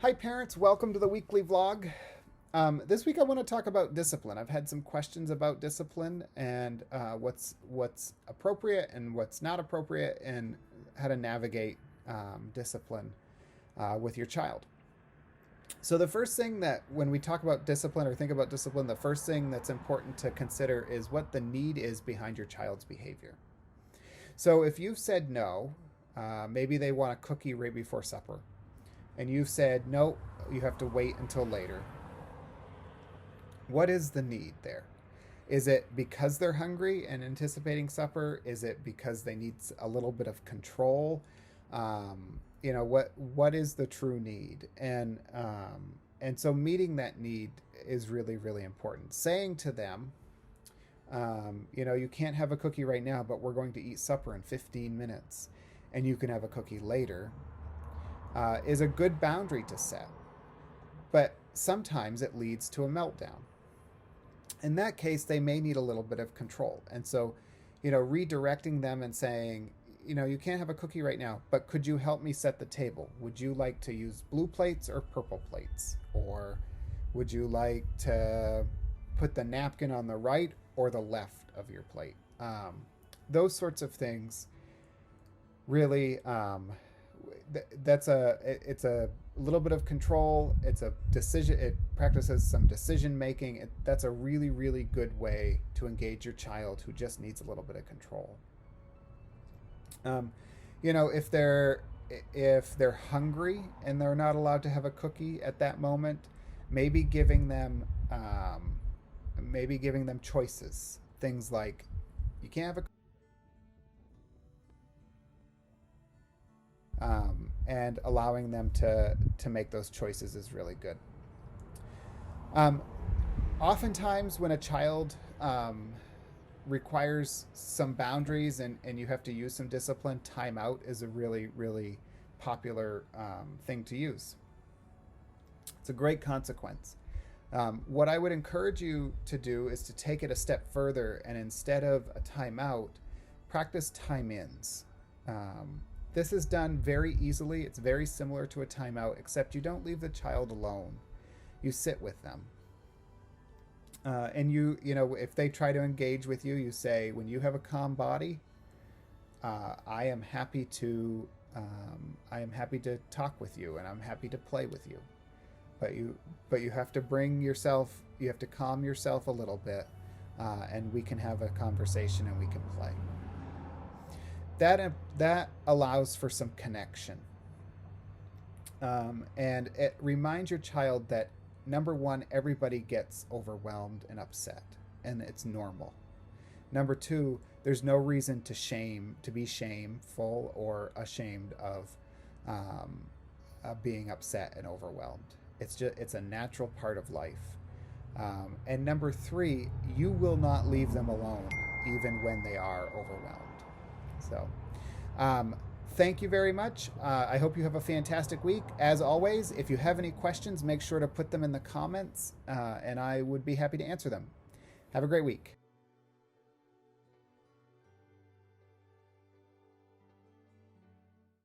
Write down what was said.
Hi, parents. Welcome to the weekly vlog. This week I want to talk about discipline. I've had some questions about discipline and what's appropriate and what's not appropriate, and how to navigate discipline with your child. So the first thing that when we talk about discipline or think about discipline, the first thing that's important to consider is what the need is behind your child's behavior. So if you've said no, maybe they want a cookie right before supper, and you've said no, you have to wait until later. What is the need there? Is it because they're hungry and anticipating supper? Is it because they need a little bit of control? What is the true need? And so meeting that need is really, really important. Saying to them, you can't have a cookie right now, but we're going to eat supper in 15 minutes, and you can have a cookie later, is a good boundary to set. But sometimes it leads to a meltdown. In that case, they may need a little bit of control. And so, redirecting them and saying, you can't have a cookie right now, but could you help me set the table? Would you like to use blue plates or purple plates? Or would you like to put the napkin on the right or the left of your plate? Those sorts of things really, it's a little bit of control. It's a decision. It practices some decision making. That's a really, really good way to engage your child who just needs a little bit of control. If they're hungry and they're not allowed to have a cookie at that moment, maybe giving them choices. Things like, you can't have a and allowing them to make those choices is really good. Um, Oftentimes, when a child requires some boundaries and you have to use some discipline, timeout is a really, really popular thing to use. It's a great consequence. What I would encourage you to do is to take it a step further, and instead of a timeout, practice time ins. This is done very easily. It's very similar to a timeout, except you don't leave the child alone. You sit with them. And if they try to engage with you, you say, when you have a calm body, I am happy to talk with you, and I'm happy to play with you. But you have to you have to calm yourself a little bit, and we can have a conversation and we can play. That allows for some connection, and it reminds your child that, number one, everybody gets overwhelmed and upset, and it's normal. Number two, there's no reason to be shameful or ashamed of being upset and overwhelmed. It's a natural part of life. And number three, you will not leave them alone even when they are overwhelmed. So, thank you very much. I hope you have a fantastic week. As always, if you have any questions, make sure to put them in the comments, and I would be happy to answer them. Have a great week.